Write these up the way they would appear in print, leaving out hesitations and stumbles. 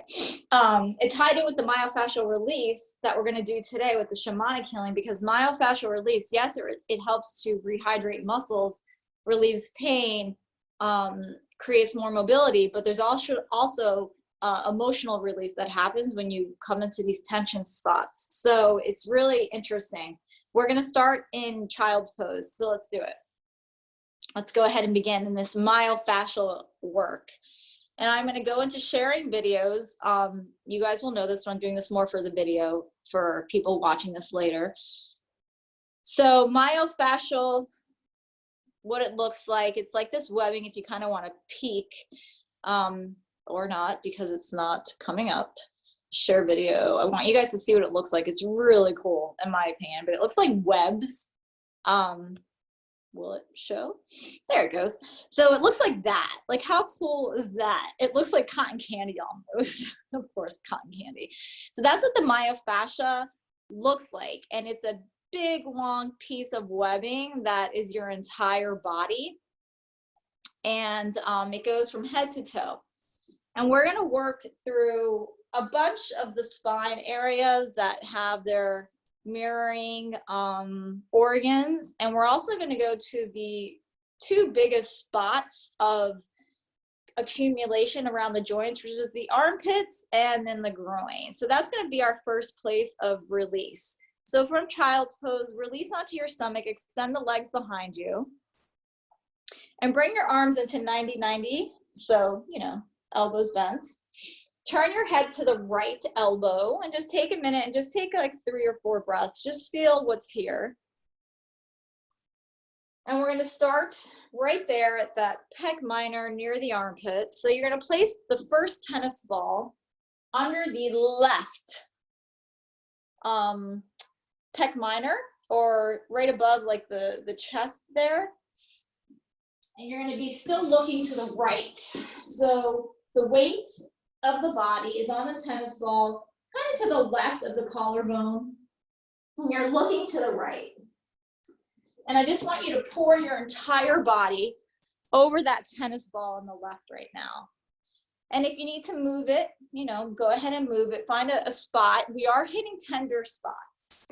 It tied in with the myofascial release that we're going to do today with the shamanic healing, because myofascial release, yes, it helps to rehydrate muscles, relieves pain, creates more mobility, but there's also emotional release that happens when you come into these tension spots. So it's really interesting. We're going to start in child's pose. So let's do it. Let's go ahead and begin in this myofascial work. And I'm going to go into sharing videos. You guys will know this, but I'm doing this more for the video for people watching this later. So myofascial, what it looks like, it's like this webbing if you kind of want to peek, or not, because it's not coming up. Share video. I want you guys to see what it looks like. It's really cool in my opinion, but it looks like webs. Will it show? There it goes. So it looks like that. Like, how cool is that? It looks like cotton candy almost. Of course, cotton candy. So that's what the myofascia looks like. And it's a big, long piece of webbing that is your entire body. And it goes from head to toe. And we're going to work through a bunch of the spine areas that have their mirroring organs, and we're also going to go to the two biggest spots of accumulation around the joints, which is the armpits and then the groin. So that's going to be our first place of release. So from child's pose, release onto your stomach, extend the legs behind you, and bring your arms into 90-90. So, you know, elbows bent. Turn your head to the right elbow and just take a minute and just take like 3 or 4 breaths. Just feel what's here. And we're going to start right there at that pec minor near the armpit. So you're going to place the first tennis ball under the left pec minor, or right above like the chest there. And you're going to be still looking to the right. So the weight of the body is on the tennis ball, kind of to the left of the collarbone, and you're looking to the right. And I just want you to pour your entire body over that tennis ball on the left right now. And if you need to move it, you know, go ahead and move it. Find a spot. We are hitting tender spots.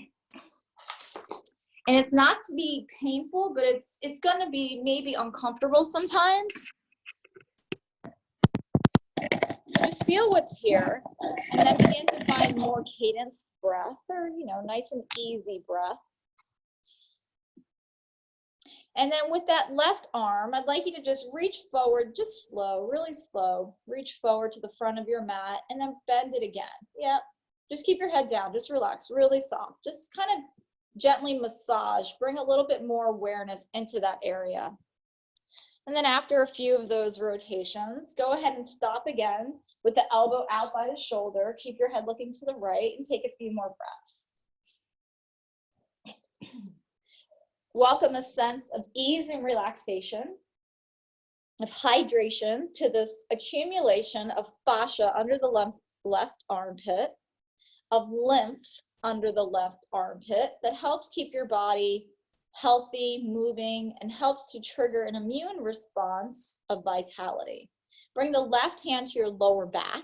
And it's not to be painful, but it's going to be maybe uncomfortable sometimes. So just feel what's here, and then begin to find more cadenced breath, or, you know, nice and easy breath. And then with that left arm, I'd like you to just reach forward, just slow, really slow. Reach forward to the front of your mat and then bend it again. Yep. Just keep your head down, just relax, really soft. Just kind of gently massage, bring a little bit more awareness into that area. And then after a few of those rotations, go ahead and stop again with the elbow out by the shoulder. Keep your head looking to the right and take a few more breaths. Welcome a sense of ease and relaxation, of hydration to this accumulation of fascia under the left armpit, of lymph under the left armpit that helps keep your body healthy, moving, and helps to trigger an immune response of vitality. Bring the left hand to your lower back,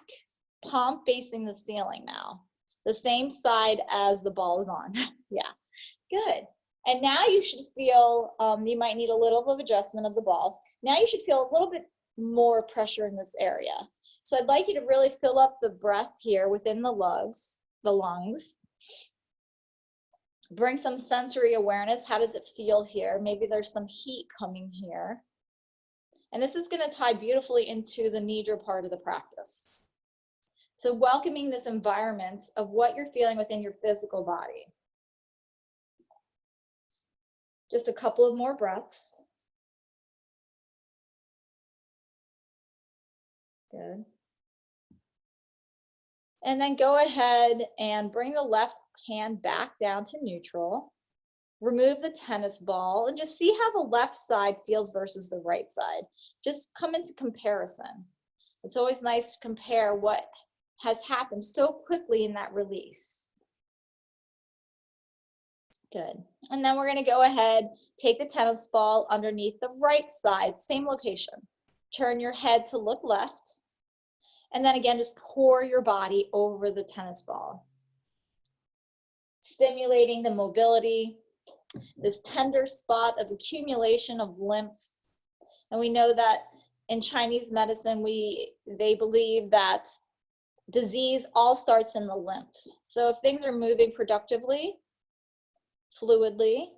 palm facing the ceiling now, the same side as the ball is on. Yeah, good. And now you should feel, you might need a little of adjustment of the ball. Now you should feel a little bit more pressure in this area. So I'd like you to really fill up the breath here within the lungs. Bring some sensory awareness. How does it feel here? Maybe there's some heat coming here. And this is going to tie beautifully into the nidra part of the practice. So welcoming this environment of what you're feeling within your physical body. Just a couple of more breaths. Good. And then go ahead and bring the left hand back down to neutral. Remove the tennis ball and just see how the left side feels versus the right side. Just come into comparison. It's always nice to compare what has happened so quickly in that release. Good. And then we're going to go ahead, take the tennis ball underneath the right side, same location. Turn your head to look left. And then again, just pour your body over the tennis ball, stimulating the mobility, this tender spot of accumulation of lymph. And we know that in Chinese medicine, they believe that disease all starts in the lymph. So if things are moving productively, fluidly,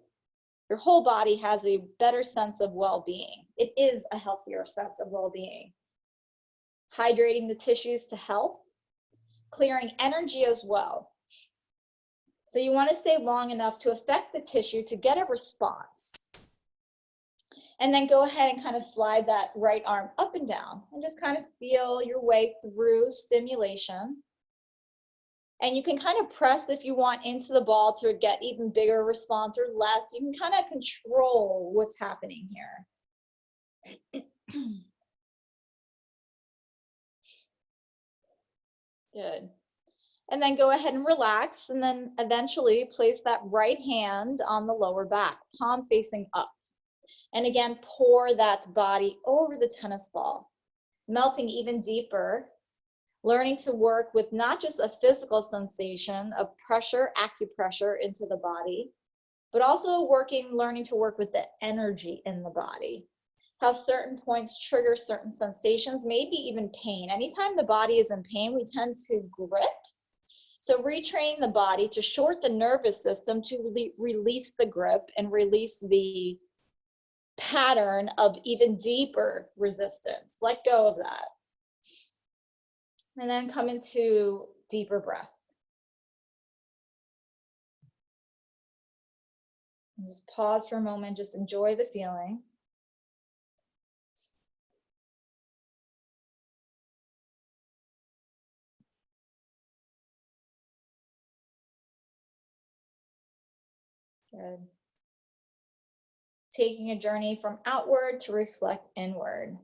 your whole body has a better sense of well-being. It is a healthier sense of well-being. Hydrating the tissues to health, clearing energy as well. So you want to stay long enough to affect the tissue to get a response. And then go ahead and kind of slide that right arm up and down and just kind of feel your way through stimulation. And you can kind of press if you want into the ball to get even bigger response or less. You can kind of control what's happening here. Good. And then go ahead and relax, and then eventually place that right hand on the lower back, palm facing up. And again, pour that body over the tennis ball, melting even deeper, learning to work with not just a physical sensation of pressure, acupressure into the body, but also learning to work with the energy in the body. How certain points trigger certain sensations, maybe even pain. Anytime the body is in pain, we tend to grip. So retrain the body to short the nervous system to release the grip and release the pattern of even deeper resistance. Let go of that. And then come into deeper breath. And just pause for a moment, just enjoy the feeling. Good. Taking a journey from outward to reflect inward.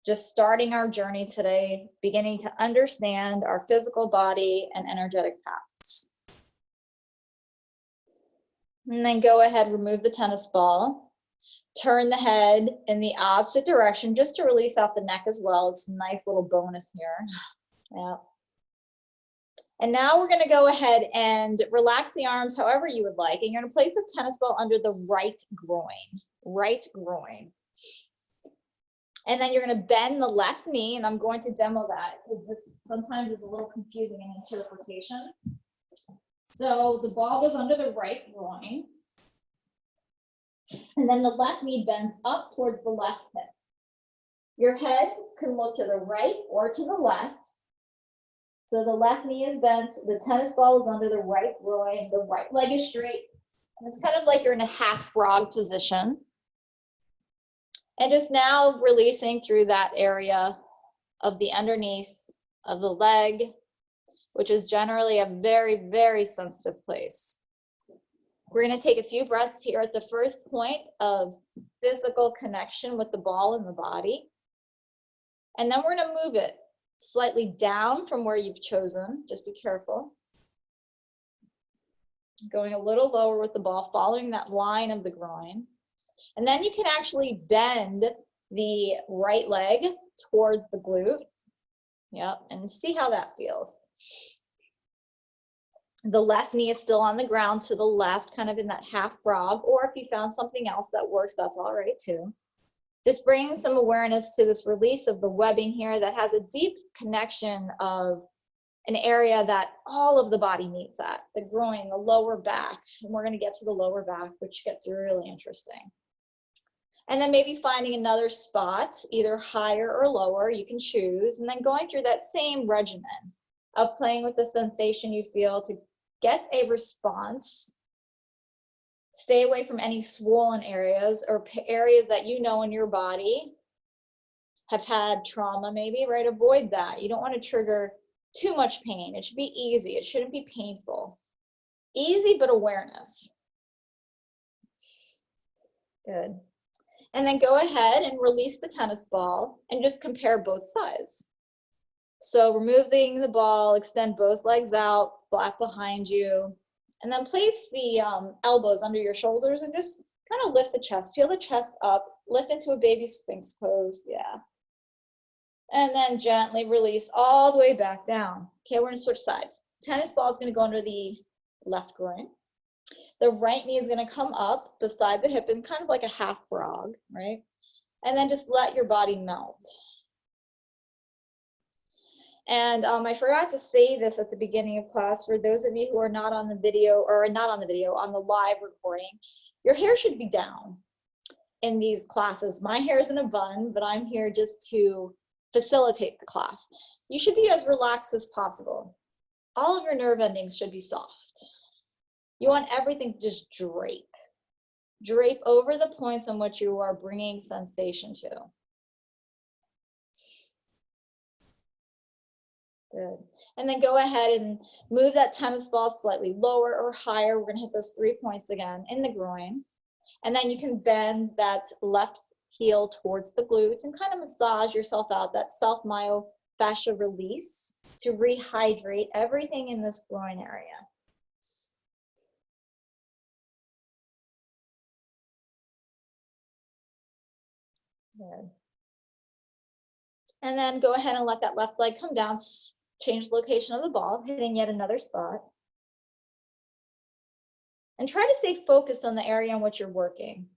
Just starting our journey today, beginning to understand our physical body and energetic paths. And then go ahead, remove the tennis ball. Turn the head in the opposite direction just to release out the neck as well. It's a nice little bonus here. Yeah. And now we're going to go ahead and relax the arms however you would like. And you're going to place the tennis ball under the right groin. Right groin. And then you're going to bend the left knee, and I'm going to demo that because this sometimes is a little confusing in interpretation. So the ball goes under the right groin, and then the left knee bends up towards the left hip. Your head can look to the right or to the left. So the left knee is bent, the tennis ball is under the right groin, the right leg is straight, and it's kind of like you're in a half frog position. And just now releasing through that area of the underneath of the leg, which is generally a very, very sensitive place. We're going to take a few breaths here at the first point of physical connection with the ball in the body. And then we're going to move it slightly down from where you've chosen. Just be careful. Going a little lower with the ball, following that line of the groin. And then you can actually bend the right leg towards the glute. Yep, and see how that feels. The left knee is still on the ground to the left, kind of in that half frog, or if you found something else that works, that's all right too. Just bringing some awareness to this release of the webbing here that has a deep connection of an area that all of the body meets at, the groin, the lower back, and we're going to get to the lower back, which gets really interesting. And then maybe finding another spot, either higher or lower, you can choose, and then going through that same regimen of playing with the sensation you feel to get a response. Stay away from any swollen areas or areas that you know in your body have had trauma maybe, right? Avoid that. You don't want to trigger too much pain. It should be easy. It shouldn't be painful. Easy, but awareness. Good. And then go ahead and release the tennis ball and just compare both sides. So removing the ball, extend both legs out, flat behind you, and then place the elbows under your shoulders and just kind of lift the chest. Feel the chest up, lift into a baby sphinx pose, yeah. And then gently release all the way back down. Okay, we're gonna switch sides. Tennis ball is gonna go under the left groin. The right knee is gonna come up beside the hip in kind of like a half frog, right? And then just let your body melt. And I forgot to say this at the beginning of class, for those of you who are not on the video, or not on the video, on the live recording, your hair should be down in these classes. My hair is in a bun, but I'm here just to facilitate the class. You should be as relaxed as possible. All of your nerve endings should be soft. You want everything to just drape. Drape over the points on which you are bringing sensation to. Good. And then go ahead and move that tennis ball slightly lower or higher. We're gonna hit those 3 points again in the groin. And then you can bend that left heel towards the glutes and kind of massage yourself out, that self-myofascial release to rehydrate everything in this groin area. Good. And then go ahead and let that left leg come down, change the location of the ball, hitting yet another spot. And try to stay focused on the area in which you're working.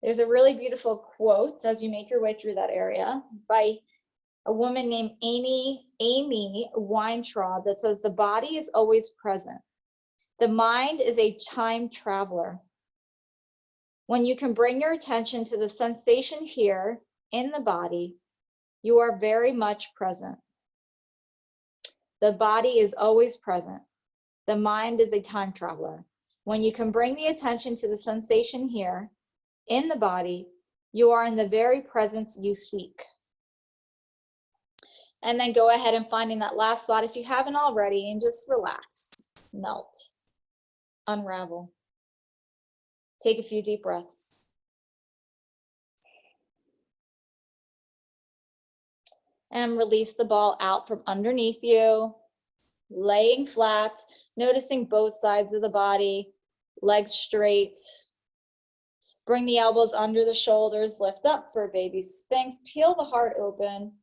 There's a really beautiful quote as you make your way through that area by a woman named Amy Weintraub that says, "The body is always present. The mind is a time traveler. When you can bring your attention to the sensation here in the body, you are very much present. The body is always present. The mind is a time traveler. When you can bring the attention to the sensation here in the body, you are in the very presence you seek." And then go ahead and finding that last spot if you haven't already, and just relax, melt, unravel. Take a few deep breaths. And release the ball out from underneath you, laying flat, noticing both sides of the body, legs straight. Bring the elbows under the shoulders, lift up for a baby sphinx, peel the heart open.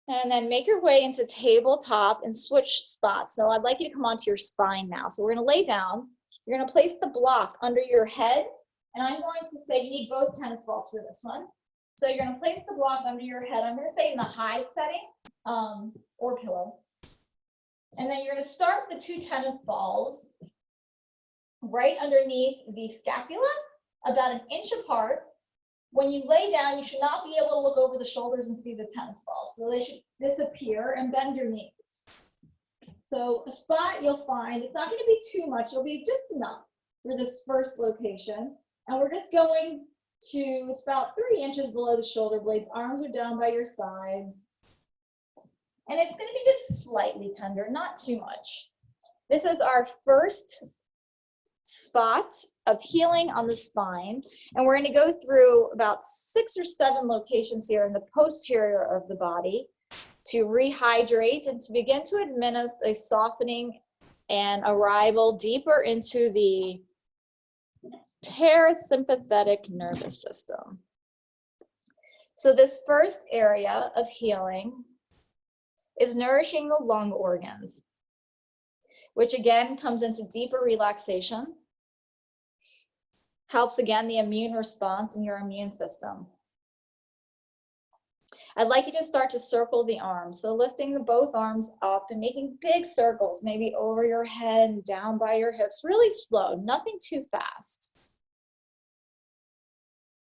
And then make your way into tabletop and switch spots. So I'd like you to come onto your spine now. So we're gonna lay down. You're gonna place the block under your head. And I'm going to say you need both tennis balls for this one. So you're gonna place the block under your head. I'm gonna say in the high setting or pillow. And then you're gonna start the two tennis balls right underneath the scapula, about an inch apart. When you lay down, you should not be able to look over the shoulders and see the tennis balls. So they should disappear, and bend your knees. So a spot you'll find, it's not going to be too much, it'll be just enough for this first location. And we're just going to, it's about 3 inches below the shoulder blades. Arms are down by your sides. And it's going to be just slightly tender, not too much. This is our first spot of healing on the spine, and we're going to go through about 6 or 7 locations here in the posterior of the body to rehydrate and to begin to administer a softening and arrival deeper into the parasympathetic nervous system. So this first area of healing is nourishing the lung organs, which again comes into deeper relaxation, helps again the immune response in your immune system. I'd like you to start to circle the arms. So lifting both arms up and making big circles, maybe over your head and down by your hips, really slow, nothing too fast.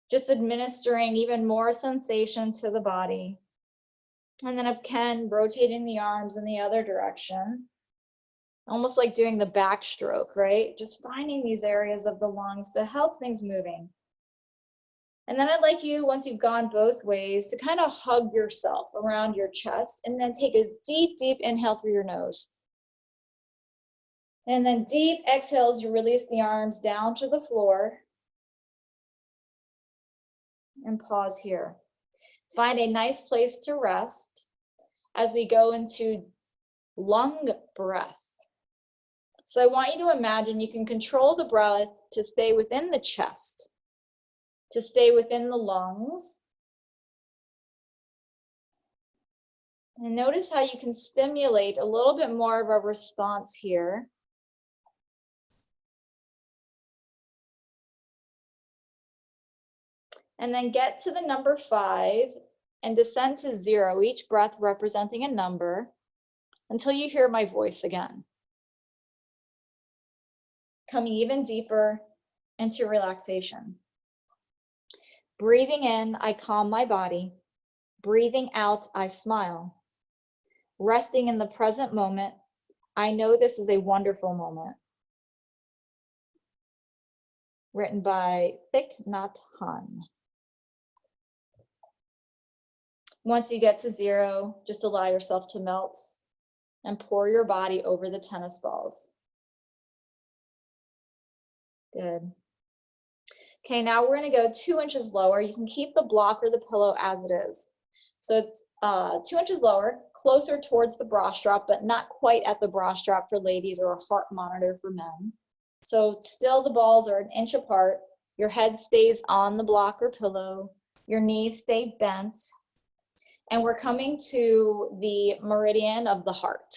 Just administering even more sensation to the body. And then again, rotating the arms in the other direction. Almost like doing the backstroke, right? Just finding these areas of the lungs to help things moving. And then I'd like you, once you've gone both ways, to kind of hug yourself around your chest and then take a deep, deep inhale through your nose. And then deep exhales, you release the arms down to the floor. And pause here. Find a nice place to rest as we go into lung breath. So I want you to imagine you can control the breath to stay within the chest, to stay within the lungs, And notice how you can stimulate a little bit more of a response here. And then get to the number 5 and descend to 0, each breath representing a number, until you hear my voice again. Coming even deeper into relaxation. Breathing in, I calm my body. Breathing out, I smile. Resting in the present moment, I know this is a wonderful moment. Written by Thich Nhat Hanh. Once you get to 0, just allow yourself to melt and pour your body over the tennis balls. Good. Okay, now we're going to go 2 inches lower. You can keep the block or the pillow as it is. So it's 2 inches lower, closer towards the bra strap, but not quite at the bra strap for ladies or a heart monitor for men. So still the balls are 1 inch apart. Your head stays on the block or pillow. Your knees stay bent. And we're coming to the meridian of the heart.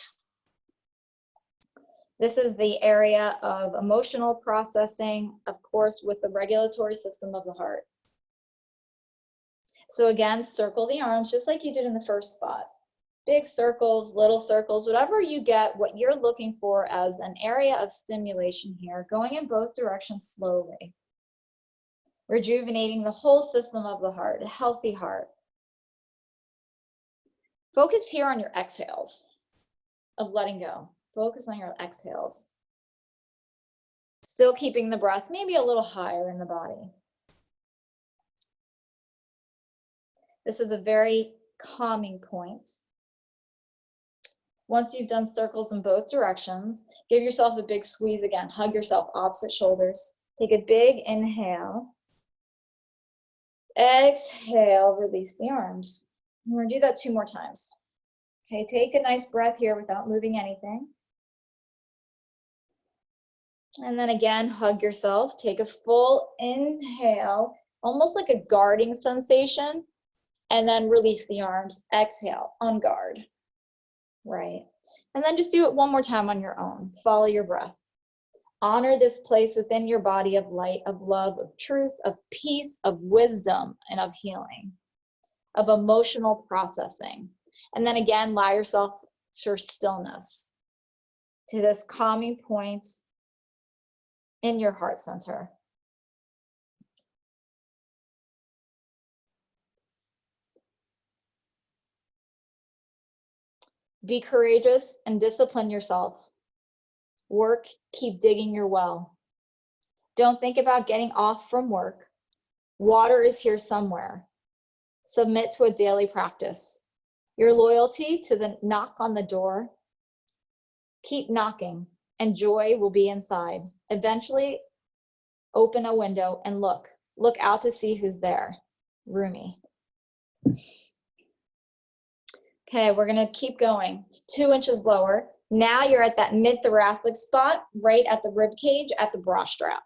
This is the area of emotional processing, of course, with the regulatory system of the heart. So again, circle the arms just like you did in the first spot. Big circles, little circles, whatever you get, what you're looking for as an area of stimulation here, going in both directions slowly. Rejuvenating the whole system of the heart, a healthy heart. Focus here on your exhales of letting go. Focus on your exhales. Still keeping the breath maybe a little higher in the body. This is a very calming point. Once you've done circles in both directions, give yourself a big squeeze again. Hug yourself opposite shoulders. Take a big inhale. Exhale, release the arms. We're going to do that 2 more times. Okay, take a nice breath here without moving anything. And then again, hug yourself. Take a full inhale, almost like a guarding sensation, and then release the arms. Exhale, on guard. Right. And then just do it 1 more time on your own. Follow your breath. Honor this place within your body of light, of love, of truth, of peace, of wisdom, and of healing, of emotional processing. And then again, allow yourself for stillness to this calming point in your heart center. Be courageous and discipline yourself. Work, keep digging your well. Don't think about getting off from work. Water is here somewhere. Submit to a daily practice. Your loyalty to the knock on the door. Keep knocking, and joy will be inside. Eventually, open a window and look. Look out to see who's there. Rumi. Okay, we're gonna keep going. 2 inches lower. Now you're at that mid-thoracic spot, right at the rib cage, at the bra strap.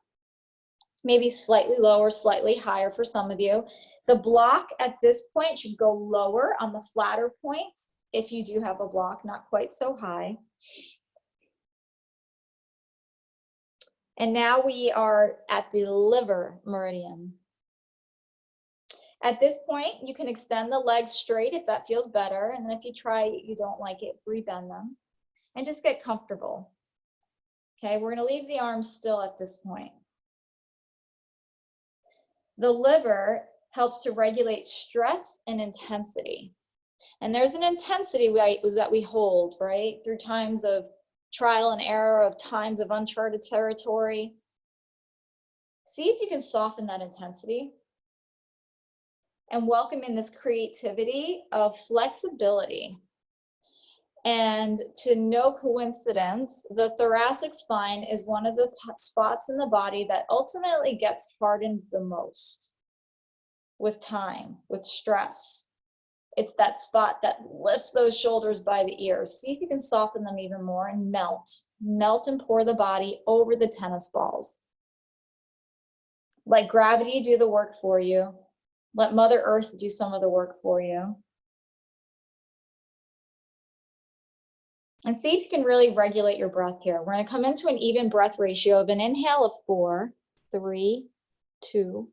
Maybe slightly lower, slightly higher for some of you. The block at this point should go lower on the flatter points if you do have a block, not quite so high. And now we are at the liver meridian. At this point, you can extend the legs straight if that feels better. And then if you try, you don't like it, rebend them and just get comfortable. Okay, we're gonna leave the arms still at this point. The liver helps to regulate stress and intensity. And there's an intensity that we hold, right? Through times of trial and error, of times of uncharted territory. See if you can soften that intensity and welcome in this creativity of flexibility. And to no coincidence, the thoracic spine is one of the spots in the body that ultimately gets hardened the most with time, with stress. It's that spot that lifts those shoulders by the ears. See if you can soften them even more and melt. Melt and pour the body over the tennis balls. Let gravity do the work for you. Let Mother Earth do some of the work for you. And see if you can really regulate your breath here. We're going to come into an even breath ratio of an inhale of 4, 3, 2,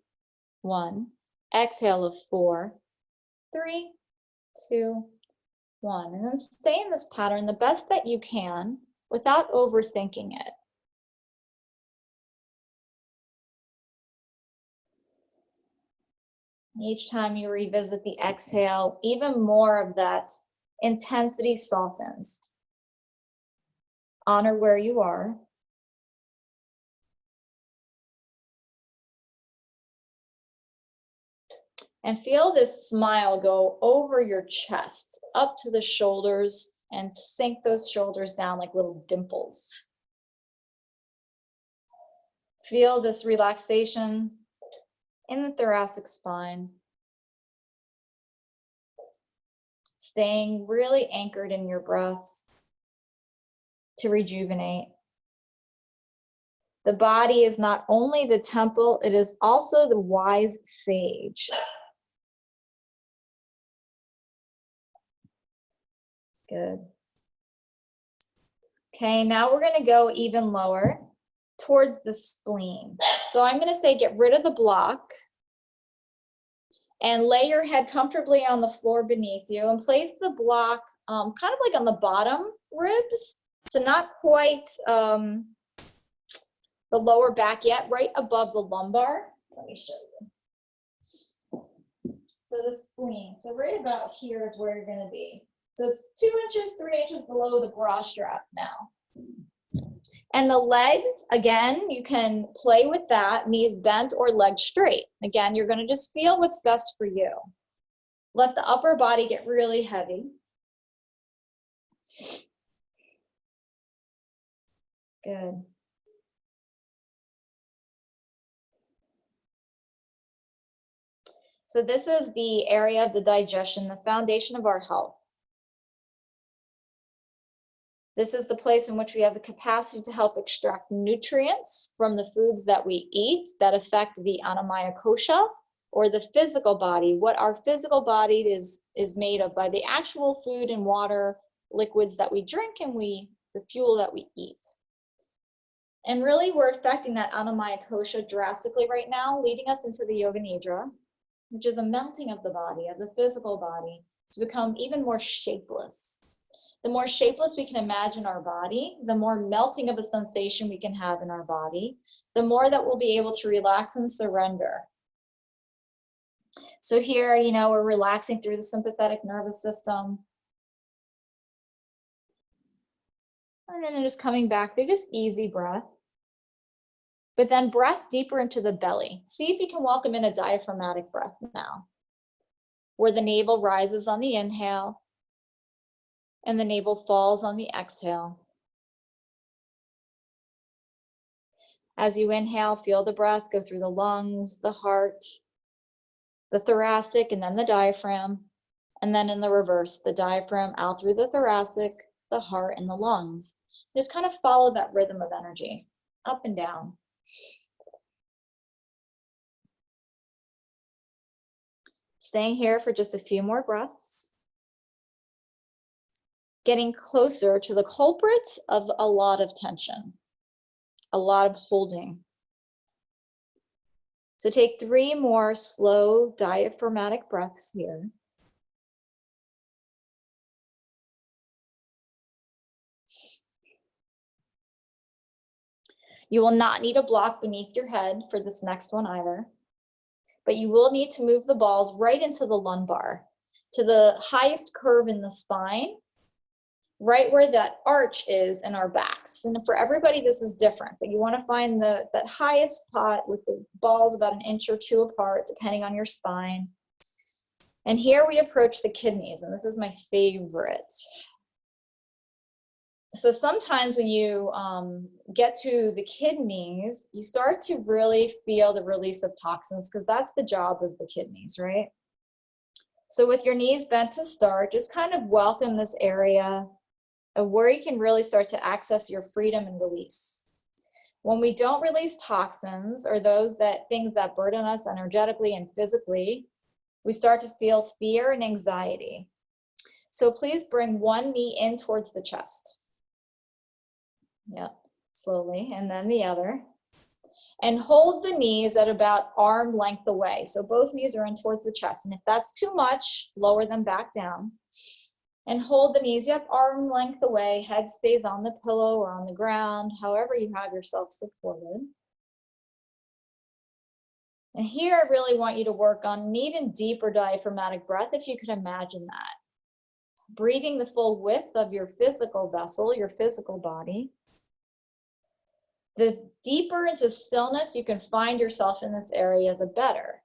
1. Exhale of 4, 3, 2, 1. And then stay in this pattern the best that you can without overthinking it. Each time you revisit the exhale, even more of that intensity softens. Honor where you are. And feel this smile go over your chest, up to the shoulders, and sink those shoulders down like little dimples. Feel this relaxation in the thoracic spine. Staying really anchored in your breath to rejuvenate. The body is not only the temple, it is also the wise sage. Good. Okay, now we're going to go even lower towards the spleen. So I'm going to say get rid of the block and lay your head comfortably on the floor beneath you and place the block kind of like on the bottom ribs. So not quite the lower back yet, right above the lumbar. Let me show you. So the spleen, so right about here is where you're going to be. So it's 2 inches, 3 inches below the bra strap now. And the legs, again, you can play with that, knees bent or legs straight. Again, you're going to just feel what's best for you. Let the upper body get really heavy. Good. So this is the area of the digestion, the foundation of our health. This is the place in which we have the capacity to help extract nutrients from the foods that we eat that affect the Myofascial, or the physical body, what our physical body is made of by the actual food and water, liquids that we drink, and the fuel that we eat. And really, we're affecting that Myofascial drastically right now, leading us into the Yoga Nidra, which is a melting of the body, of the physical body, to become even more shapeless. The more shapeless we can imagine our body, the more melting of a sensation we can have in our body, the more that we'll be able to relax and surrender. So here, we're relaxing through the sympathetic nervous system. And then just coming back through just easy breath. But then breath deeper into the belly. See if you can welcome in a diaphragmatic breath now, where the navel rises on the inhale and the navel falls on the exhale. As you inhale, feel the breath go through the lungs, the heart, the thoracic, and then the diaphragm. And then in the reverse, the diaphragm out through the thoracic, the heart, and the lungs. Just kind of follow that rhythm of energy, up and down. Staying here for just a few more breaths. Getting closer to the culprit of a lot of tension, a lot of holding. So take 3 more slow diaphragmatic breaths here. You will not need a block beneath your head for this next one either, but you will need to move the balls right into the lumbar, to the highest curve in the spine, right where that arch is in our backs. And for everybody, this is different, but you want to find that highest spot with the balls about 1 inch or 2 apart, depending on your spine. And here we approach the kidneys, and this is my favorite. So sometimes when you get to the kidneys, you start to really feel the release of toxins, because that's the job of the kidneys, right? So with your knees bent to start, just kind of welcome this area of where you can really start to access your freedom and release. When we don't release toxins, or things that burden us energetically and physically, we start to feel fear and anxiety. So please bring one knee in towards the chest. Yep, slowly, and then the other. And hold the knees at about arm length away. So both knees are in towards the chest. And if that's too much, lower them back down. And hold the knees, yep, arm length away. Head stays on the pillow or on the ground, however you have yourself supported. And here I really want you to work on an even deeper diaphragmatic breath, if you could imagine that. Breathing the full width of your physical vessel, your physical body. The deeper into stillness you can find yourself in this area, the better.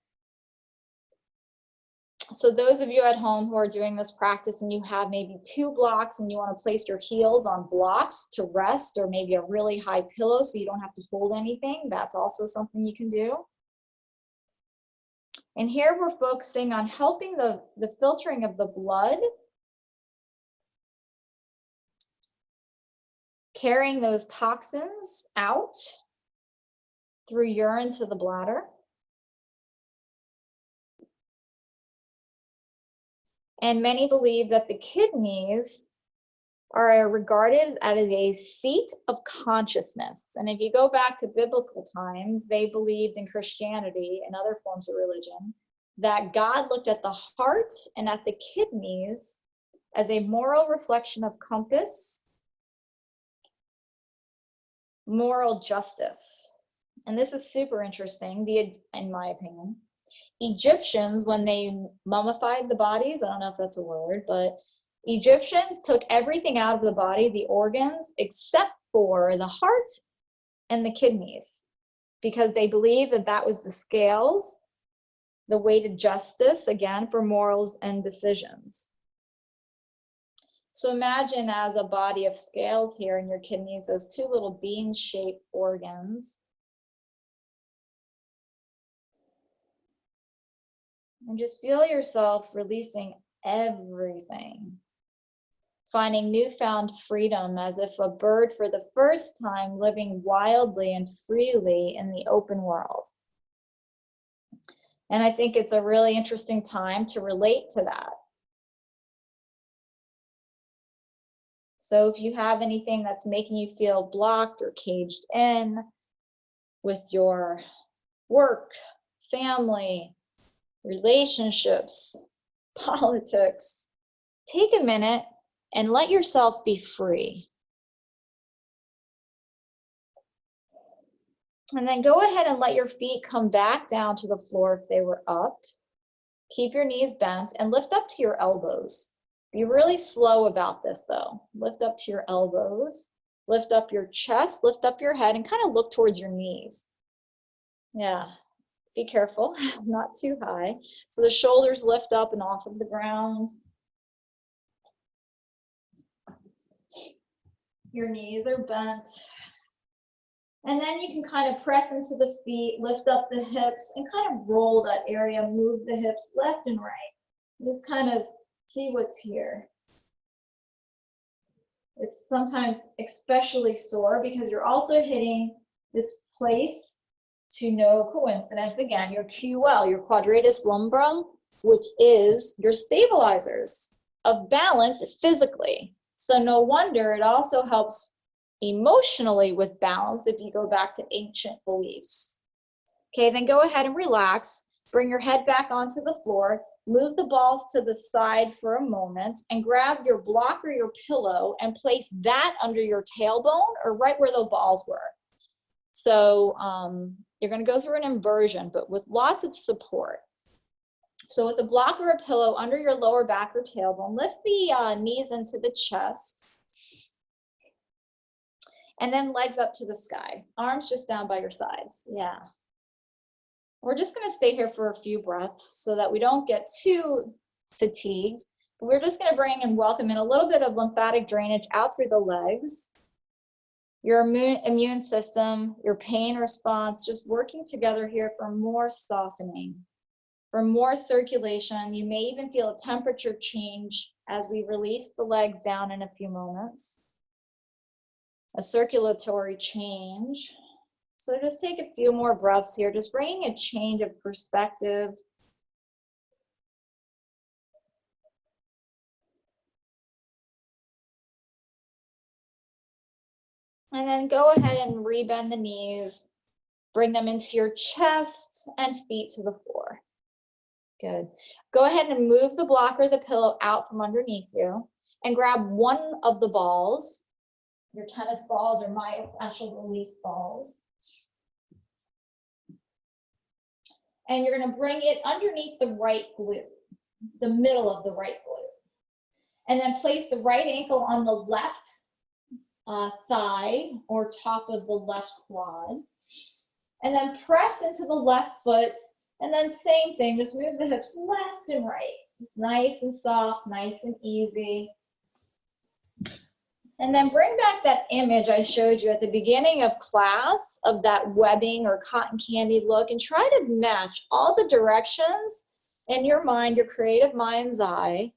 So those of you at home who are doing this practice and you have maybe 2 blocks and you want to place your heels on blocks to rest, or maybe a really high pillow so you don't have to hold anything, that's also something you can do. And here we're focusing on helping the filtering of the blood, carrying those toxins out through urine to the bladder. And many believe that the kidneys are regarded as a seat of consciousness. And if you go back to biblical times, they believed in Christianity and other forms of religion that God looked at the heart and at the kidneys as a moral reflection of compass, moral justice. And this is super interesting, in my opinion. Egyptians, when they mummified the bodies, I don't know if that's a word, but Egyptians took everything out of the body, the organs, except for the heart and the kidneys, because they believed that that was the scales, the weight of justice, again, for morals and decisions. So imagine as a body of scales here in your kidneys, those 2 little bean-shaped organs. And just feel yourself releasing everything. Finding newfound freedom, as if a bird for the first time living wildly and freely in the open world. And I think it's a really interesting time to relate to that. So if you have anything that's making you feel blocked or caged in with your work, family, relationships, politics, take a minute and let yourself be free. And then go ahead and let your feet come back down to the floor if they were up. Keep your knees bent and lift up to your elbows. Be really slow about this though. Lift up to your elbows, lift up your chest, lift up your head, and kind of look towards your knees. Yeah, be careful, not too high. So the shoulders lift up and off of the ground. Your knees are bent. And then you can kind of press into the feet, lift up the hips, and kind of roll that area, move the hips left and right. Just kind of see what's here. It's sometimes especially sore because you're also hitting this place, to no coincidence, again, your QL, your quadratus lumborum, which is your stabilizers of balance physically. So no wonder it also helps emotionally with balance if you go back to ancient beliefs. Okay, then go ahead and relax. Bring your head back onto the floor. Move the balls to the side for a moment and grab your block or your pillow and place that under your tailbone or right where the balls were. So you're going to go through an inversion, but with lots of support. So with a block or a pillow under your lower back or tailbone, lift the knees into the chest. And then legs up to the sky. Arms just down by your sides. Yeah. We're just going to stay here for a few breaths so that we don't get too fatigued. We're just going to bring and welcome in a little bit of lymphatic drainage out through the legs. Your immune system, your pain response, just working together here for more softening, for more circulation. You may even feel a temperature change as we release the legs down in a few moments. A circulatory change. So just take a few more breaths here, just bringing a change of perspective. And then go ahead and rebend the knees. Bring them into your chest and feet to the floor. Good. Go ahead and move the block or the pillow out from underneath you and grab one of the balls, your tennis balls or myofascial release balls. And you're going to bring it underneath the right glute, the middle of the right glute. And then place the right ankle on the left thigh or top of the left quad. And then press into the left foot. And then same thing, just move the hips left and right. Just nice and soft, nice and easy. And then bring back that image I showed you at the beginning of class of that webbing or cotton candy look, and try to match all the directions in your mind, your creative mind's eye,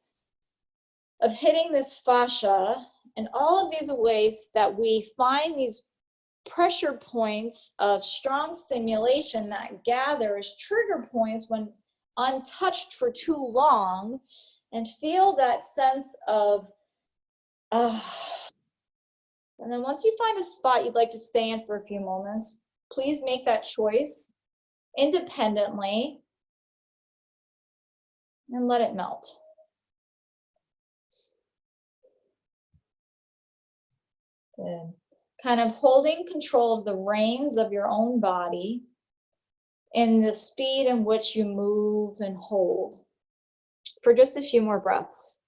of hitting this fascia and all of these ways that we find these pressure points of strong stimulation that gather as trigger points when untouched for too long, and feel that sense of and then once you find a spot you'd like to stay in for a few moments, please make that choice independently and let it melt. Good. Kind of holding control of the reins of your own body in the speed in which you move and hold for just a few more breaths.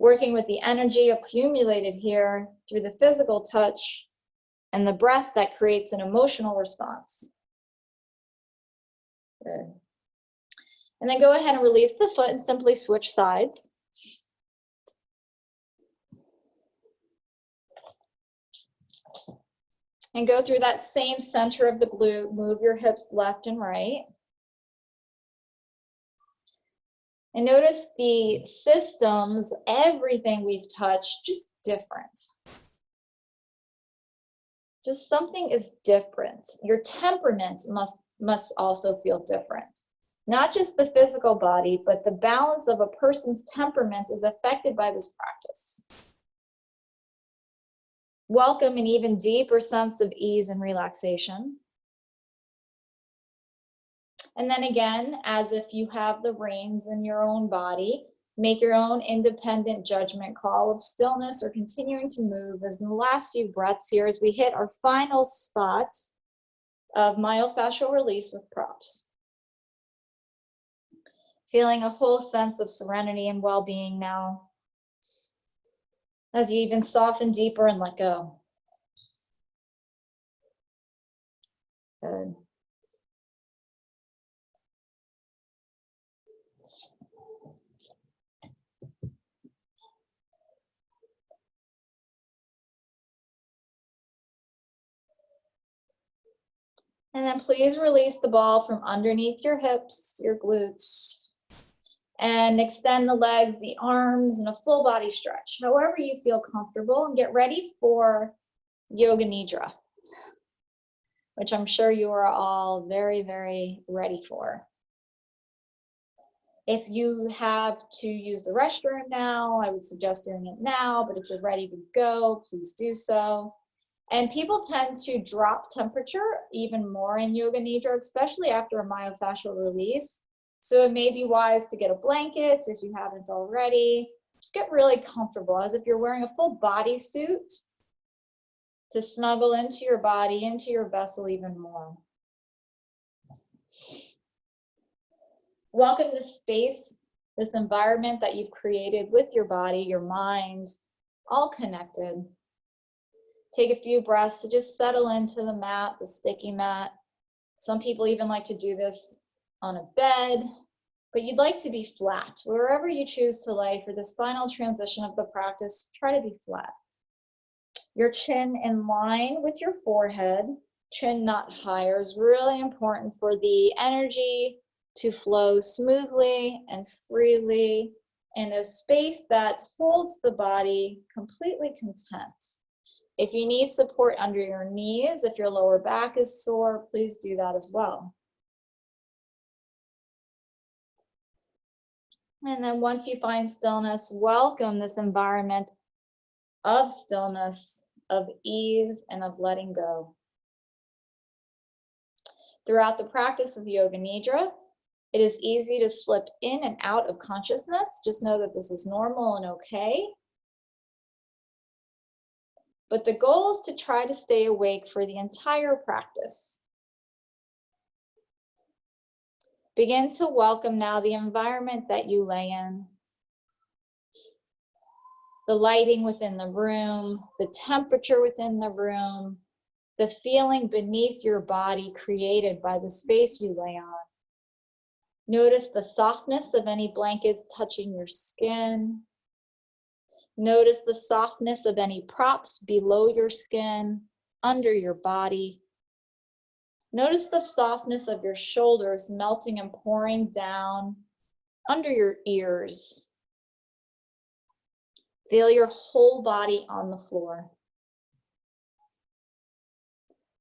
Working with the energy accumulated here through the physical touch and the breath that creates an emotional response. Good. And then go ahead and release the foot and simply switch sides. And go through that same center of the glute, move your hips left and right. And notice the systems, everything we've touched, just different. Just something is different. Your temperament must also feel different. Not just the physical body, but the balance of a person's temperament is affected by this practice. Welcome an even deeper sense of ease and relaxation. And then again, as if you have the reins in your own body, make your own independent judgment call of stillness or continuing to move as in the last few breaths here as we hit our final spot of myofascial release with props. Feeling a whole sense of serenity and well-being now as you even soften deeper and let go. Good. And then please release the ball from underneath your hips, your glutes, and extend the legs, the arms, and a full body stretch, however you feel comfortable, and get ready for Yoga Nidra, which I'm sure you are all very, very ready for. If you have to use the restroom now, I would suggest doing it now, but if you're ready to go, please do so. And people tend to drop temperature even more in Yoga Nidra, especially after a myofascial release. So it may be wise to get a blanket if you haven't already. Just get really comfortable as if you're wearing a full bodysuit to snuggle into your body, into your vessel even more. Welcome this space, this environment that you've created with your body, your mind, all connected. Take a few breaths to just settle into the mat, the sticky mat. Some people even like to do this on a bed, but you'd like to be flat. Wherever you choose to lay for this final transition of the practice, try to be flat. Your chin in line with your forehead, chin not higher, is really important for the energy to flow smoothly and freely in a space that holds the body completely content. If you need support under your knees, if your lower back is sore, please do that as well. And then once you find stillness, welcome this environment of stillness of ease and of letting go. Throughout the practice of Yoga Nidra, it is easy to slip in and out of consciousness. Just know that this is normal and okay. But the goal is to try to stay awake for the entire practice. Begin to welcome now the environment that you lay in. The lighting within the room, the temperature within the room, the feeling beneath your body created by the space you lay on. Notice the softness of any blankets touching your skin. Notice the softness of any props below your skin, under your body. Notice the softness of your shoulders melting and pouring down under your ears. Feel your whole body on the floor.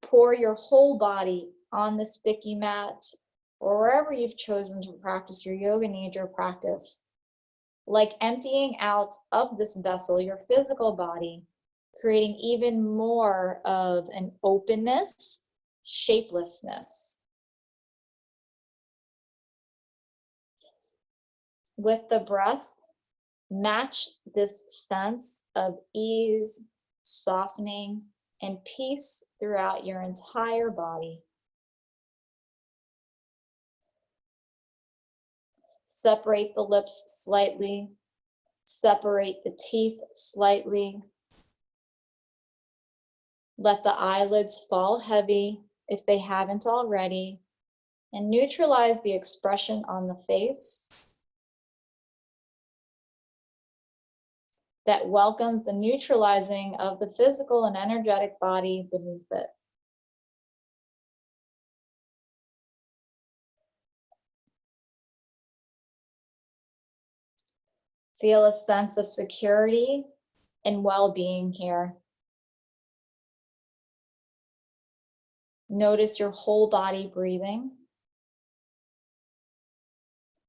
Pour your whole body on the sticky mat or wherever you've chosen to practice your Yoga Nidra practice. Like emptying out of this vessel, your physical body, creating even more of an openness, shapelessness. With the breath, match this sense of ease, softening, and peace throughout your entire body. Separate the lips slightly. Separate the teeth slightly. Let the eyelids fall heavy if they haven't already, and neutralize the expression on the face that welcomes the neutralizing of the physical and energetic body beneath it. Feel a sense of security and well-being here. Notice your whole body breathing.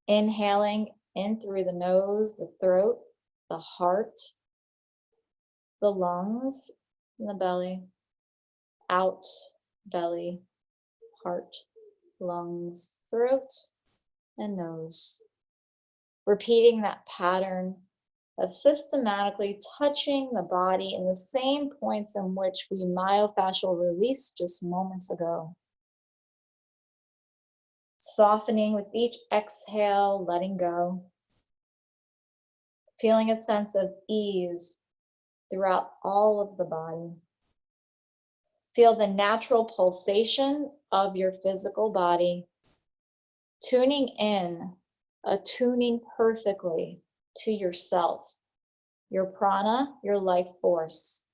Inhaling in through the nose, the throat, the heart, the lungs, and the belly. Out, belly, heart, lungs, throat, and nose. Repeating that pattern of systematically touching the body in the same points in which we myofascial released just moments ago. Softening with each exhale, letting go. Feeling a sense of ease throughout all of the body. Feel the natural pulsation of your physical body, tuning in, attuning perfectly to yourself, your prana, your life force.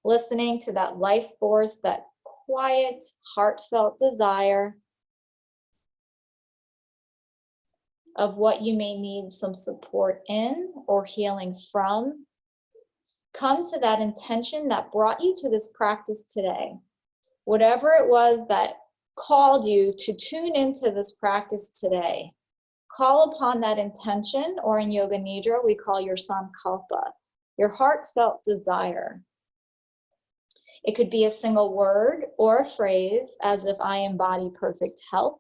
Listening to that life force, that quiet, heartfelt desire of what you may need some support in or healing from. Come to that intention that brought you to this practice today. Whatever it was that called you to tune into this practice today, call upon that intention, or in Yoga Nidra, we call your sankalpa, your heartfelt desire. It could be a single word or a phrase, as if I embody perfect health.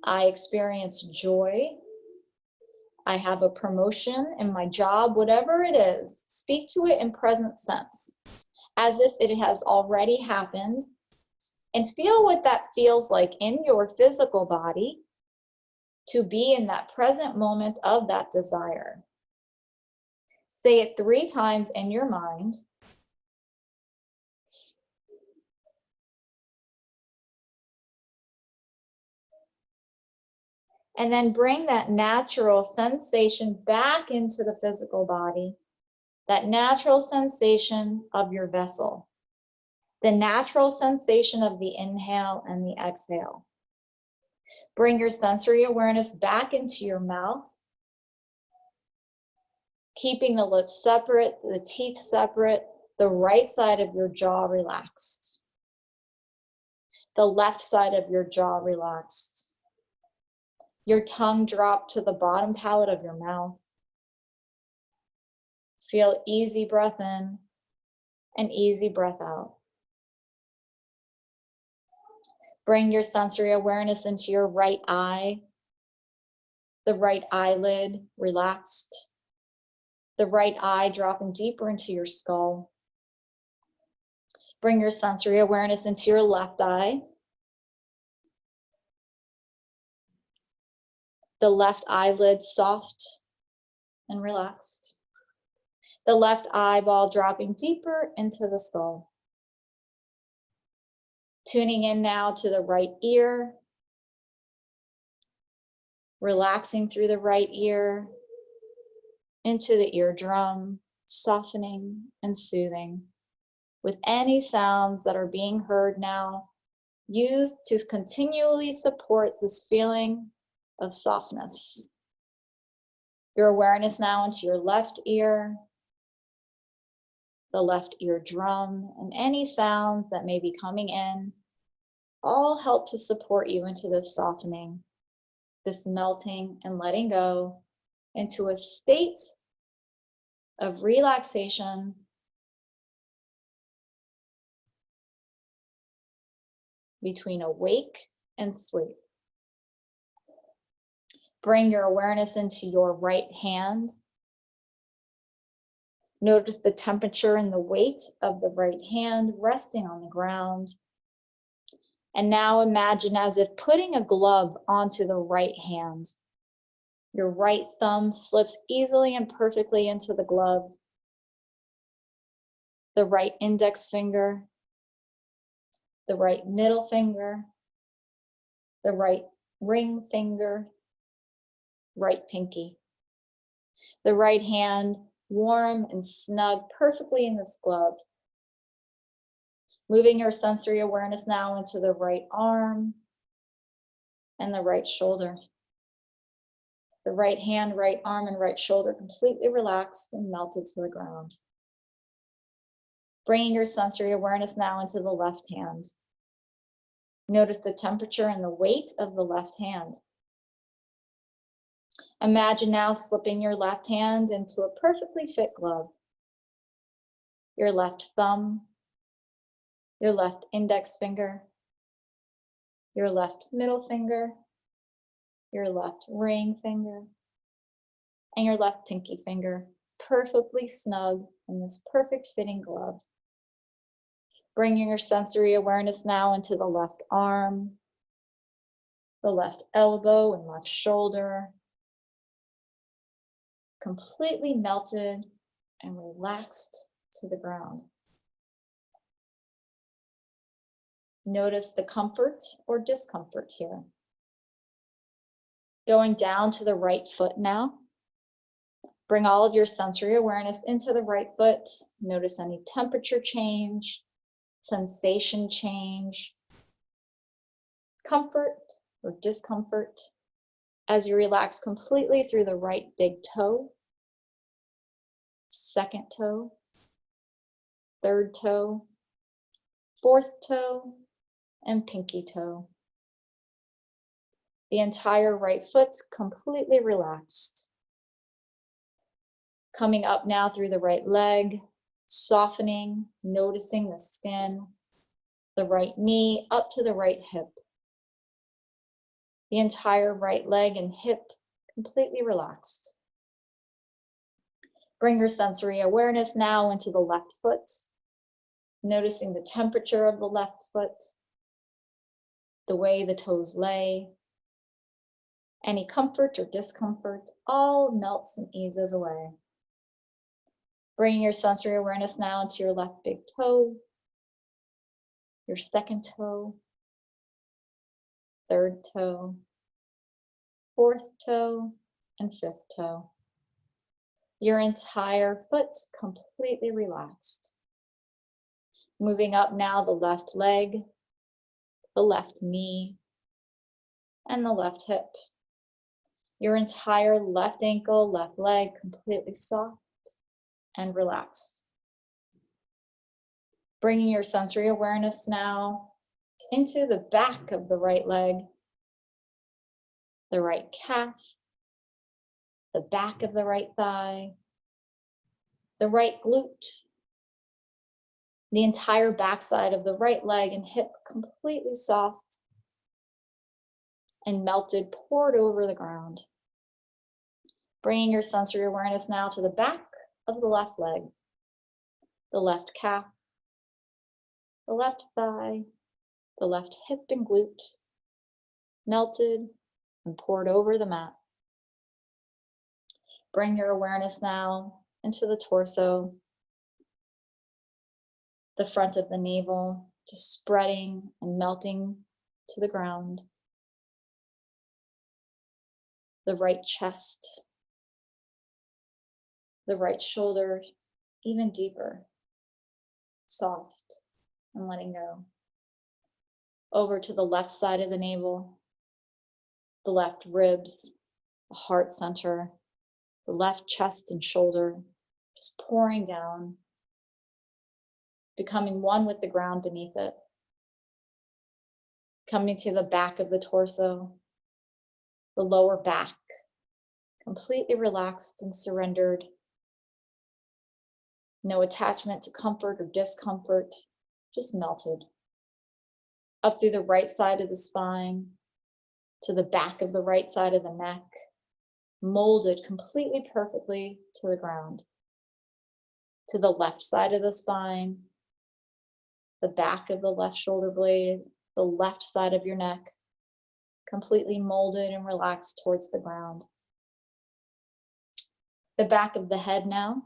I experience joy. I have a promotion in my job, whatever it is. Speak to it in present sense, as if it has already happened, and feel what that feels like in your physical body to be in that present moment of that desire. Say it 3 times in your mind. And then bring that natural sensation back into the physical body, that natural sensation of your vessel, the natural sensation of the inhale and the exhale. Bring your sensory awareness back into your mouth, keeping the lips separate, the teeth separate, the right side of your jaw relaxed, the left side of your jaw relaxed. Your tongue drop to the bottom palate of your mouth. Feel easy breath in and easy breath out. Bring your sensory awareness into your right eye, the right eyelid relaxed, the right eye dropping deeper into your skull. Bring your sensory awareness into your left eye, the left eyelid soft and relaxed, the left eyeball dropping deeper into the skull. Tuning in now to the right ear, relaxing through the right ear, into the eardrum, softening and soothing with any sounds that are being heard now, used to continually support this feeling of softness. Your awareness now into your left ear, the left eardrum, and any sounds that may be coming in, all help to support you into this softening, this melting and letting go into a state of relaxation between awake and sleep. Bring your awareness into your right hand. Notice the temperature and the weight of the right hand resting on the ground. And now imagine as if putting a glove onto the right hand. Your right thumb slips easily and perfectly into the glove. The right index finger, the right middle finger, the right ring finger, right pinky. The right hand warm and snug perfectly in this glove. Moving your sensory awareness now into the right arm and the right shoulder. The right hand, right arm, and right shoulder completely relaxed and melted to the ground. Bringing your sensory awareness now into the left hand. Notice the temperature and the weight of the left hand. Imagine now slipping your left hand into a perfectly fit glove. Your left thumb, your left index finger, your left middle finger, your left ring finger, and your left pinky finger, perfectly snug in this perfect fitting glove. Bringing your sensory awareness now into the left arm, the left elbow and left shoulder, completely melted and relaxed to the ground. Notice the comfort or discomfort here. Going down to the right foot now. Bring all of your sensory awareness into the right foot. Notice any temperature change, sensation change, comfort or discomfort as you relax completely through the right big toe, second toe, third toe, fourth toe, and pinky toe. The entire right foot's completely relaxed. Coming up now through the right leg, softening, noticing the skin, the right knee up to the right hip. The entire right leg and hip completely relaxed. Bring your sensory awareness now into the left foot, noticing the temperature of the left foot, the way the toes lay. Any comfort or discomfort all melts and eases away. Bringing your sensory awareness now into your left big toe, your second toe, third toe, fourth toe, and fifth toe. Your entire foot completely relaxed. Moving up now the left leg, the left knee, and the left hip. Your entire left ankle, left leg completely soft and relaxed. Bringing your sensory awareness now into the back of the right leg, the right calf, the back of the right thigh, the right glute, the entire backside of the right leg and hip completely soft and melted, poured over the ground. Bringing your sensory awareness now to the back of the left leg, the left calf, the left thigh, the left hip and glute, melted and poured over the mat. Bring your awareness now into the torso, the front of the navel, just spreading and melting to the ground. The right chest, the right shoulder, even deeper, soft and letting go. Over to the left side of the navel, the left ribs, the heart center, the left chest and shoulder, just pouring down, becoming one with the ground beneath it. Coming to the back of the torso, the lower back, completely relaxed and surrendered. No attachment to comfort or discomfort, just melted. Up through the right side of the spine, to the back of the right side of the neck, molded completely perfectly to the ground. To the left side of the spine, the back of the left shoulder blade, the left side of your neck, completely molded and relaxed towards the ground. The back of the head now,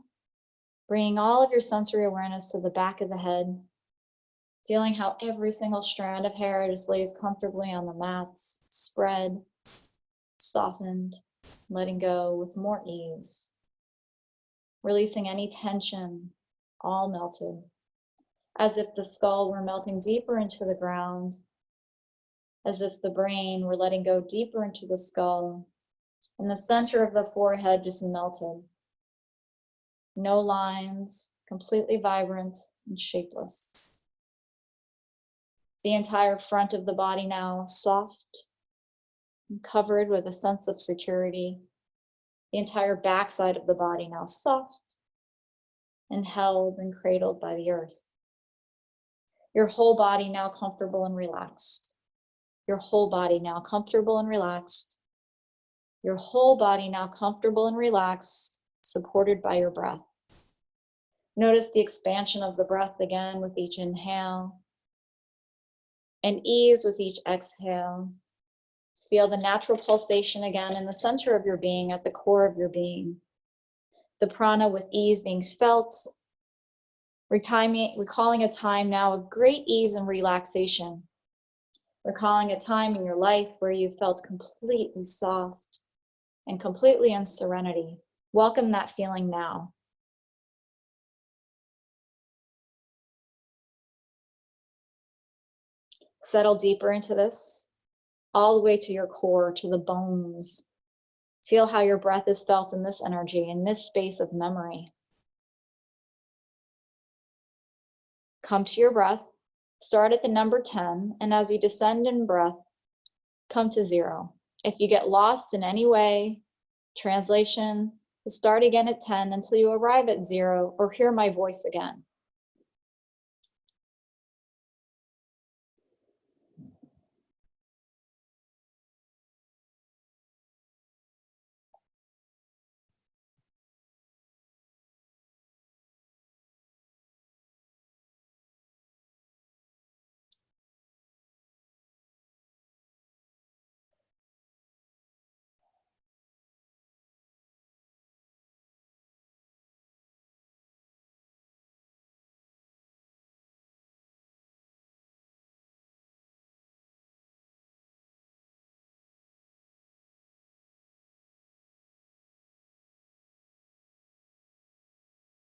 bringing all of your sensory awareness to the back of the head, feeling how every single strand of hair just lays comfortably on the mats, spread, softened, letting go with more ease. Releasing any tension, all melted, as if the skull were melting deeper into the ground, as if the brain were letting go deeper into the skull, and the center of the forehead just melted. No lines, completely vibrant and shapeless. The entire front of the body now soft and covered with a sense of security. The entire backside of the body now soft and held and cradled by the earth. Your whole body now comfortable and relaxed. Your whole body now comfortable and relaxed. Your whole body now comfortable and relaxed, supported by your breath. Notice the expansion of the breath again with each inhale, and ease with each exhale. Feel the natural pulsation again in the center of your being, at the core of your being. The prana with ease being felt, recalling a time now of great ease and relaxation. Recalling a time in your life where you felt completely soft and completely in serenity. Welcome that feeling now. Settle deeper into this, all the way to your core, to the bones. Feel how your breath is felt in this energy, in this space of memory. Come to your breath, start at the number 10, and as you descend in breath, come to 0. If you get lost in any way, translation, start again at 10 until you arrive at 0 or hear my voice again.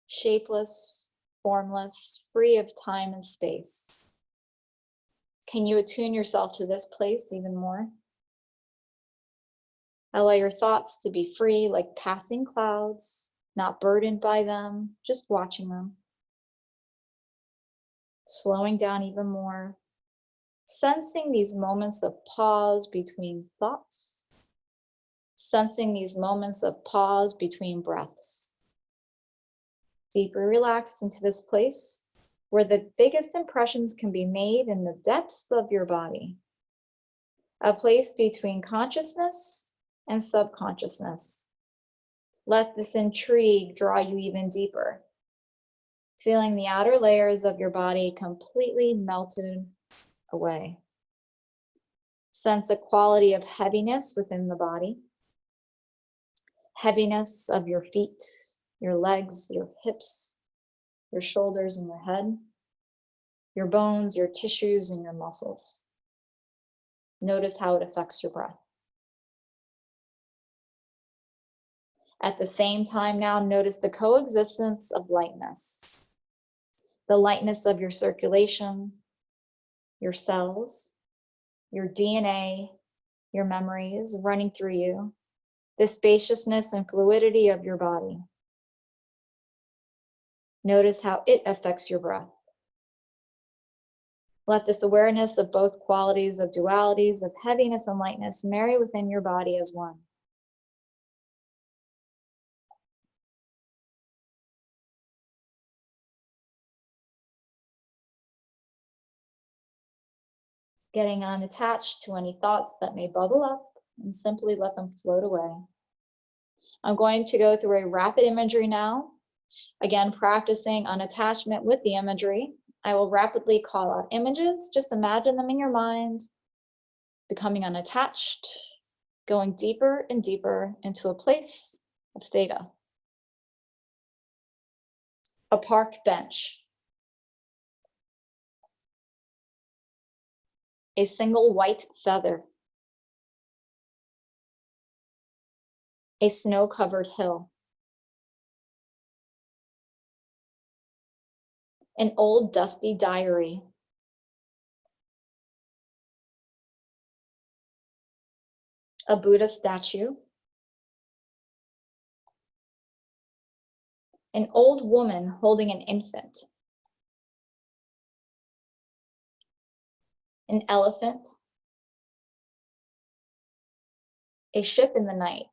Shapeless, formless, free of time and space. Can you attune yourself to this place even more? Allow your thoughts to be free like passing clouds, not burdened by them, just watching them. Slowing down even more, sensing these moments of pause between thoughts sensing these moments of pause between breaths. Deeply relaxed into this place where the biggest impressions can be made in the depths of your body. A place between consciousness and subconsciousness. Let this intrigue draw you even deeper, feeling the outer layers of your body completely melted away. Sense a quality of heaviness within the body. Heaviness of your feet, your legs, your hips, your shoulders and your head, your bones, your tissues, and your muscles. Notice how it affects your breath. At the same time now, notice the coexistence of lightness. The lightness of your circulation, your cells, your DNA, your memories running through you, the spaciousness and fluidity of your body. Notice how it affects your breath. Let this awareness of both qualities of dualities of heaviness and lightness marry within your body as one. Getting unattached to any thoughts that may bubble up and simply let them float away. I'm going to go through a rapid imagery now. Again, practicing unattachment with the imagery. I will rapidly call out images. Just imagine them in your mind, becoming unattached, going deeper and deeper into a place of theta. A park bench. A single white feather. A snow-covered hill. An old dusty diary. A Buddha statue. An old woman holding an infant. An elephant. A ship in the night.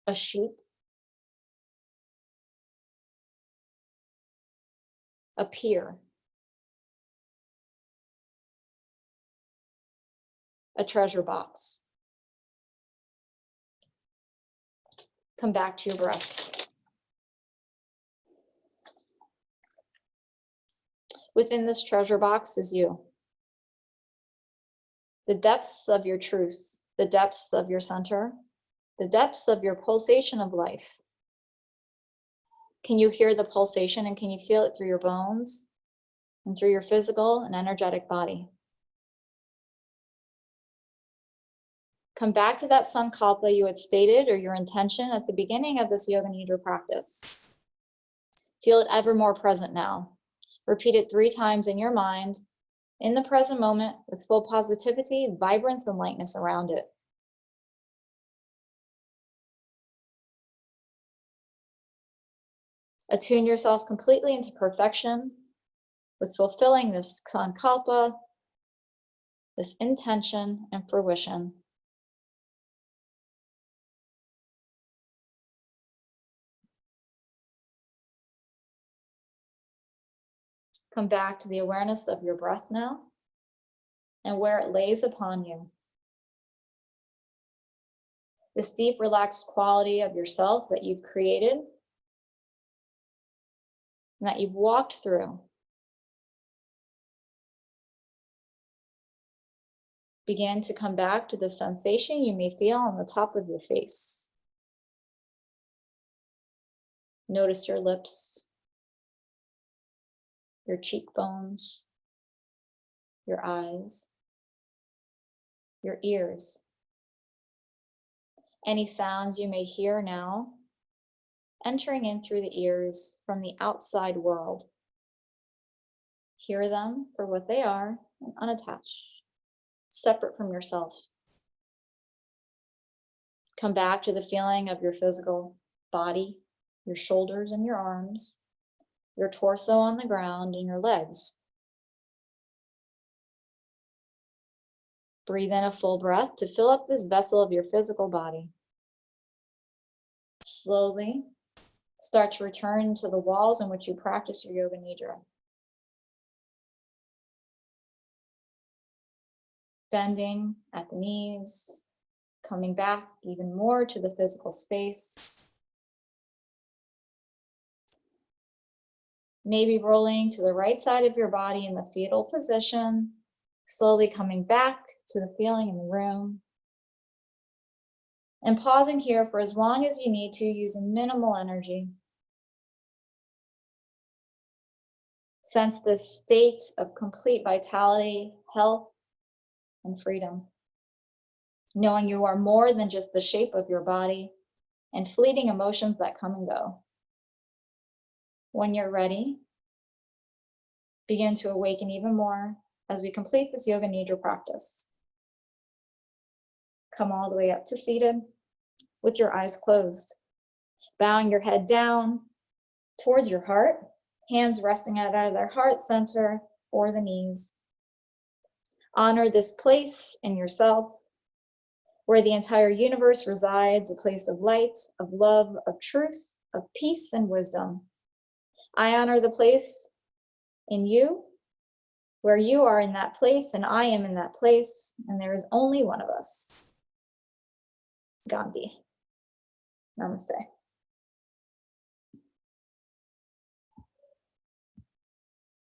A sheep. A pier. A treasure box. Come back to your breath. Within this treasure box is you. The depths of your truth, the depths of your center, the depths of your pulsation of life. Can you hear the pulsation and can you feel it through your bones and through your physical and energetic body? Come back to that sankalpa you had stated or your intention at the beginning of this yoga nidra practice. Feel it ever more present now. Repeat it 3 times in your mind, in the present moment, with full positivity, vibrance, and lightness around it. Attune yourself completely into perfection with fulfilling this sankalpa, this intention and fruition. Come back to the awareness of your breath now and where it lays upon you. This deep, relaxed quality of yourself that you've created and that you've walked through. Begin to come back to the sensation you may feel on the top of your face. Notice your lips, your cheekbones, your eyes, your ears. Any sounds you may hear now entering in through the ears from the outside world. Hear them for what they are and unattached, separate from yourself. Come back to the feeling of your physical body, your shoulders and your arms, your torso on the ground and your legs. Breathe in a full breath to fill up this vessel of your physical body. Slowly start to return to the walls in which you practice your yoga nidra. Bending at the knees, coming back even more to the physical space. Maybe rolling to the right side of your body in the fetal position, slowly coming back to the feeling in the room. And pausing here for as long as you need to, using minimal energy. Sense this state of complete vitality, health, and freedom. Knowing you are more than just the shape of your body and fleeting emotions that come and go. When you're ready, begin to awaken even more as we complete this yoga nidra practice. Come all the way up to seated with your eyes closed, bowing your head down towards your heart, hands resting at either heart center or the knees. Honor this place in yourself where the entire universe resides, a place of light, of love, of truth, of peace and wisdom. I honor the place in you where you are in that place and I am in that place, and there is only one of us. Gandhi. Namaste.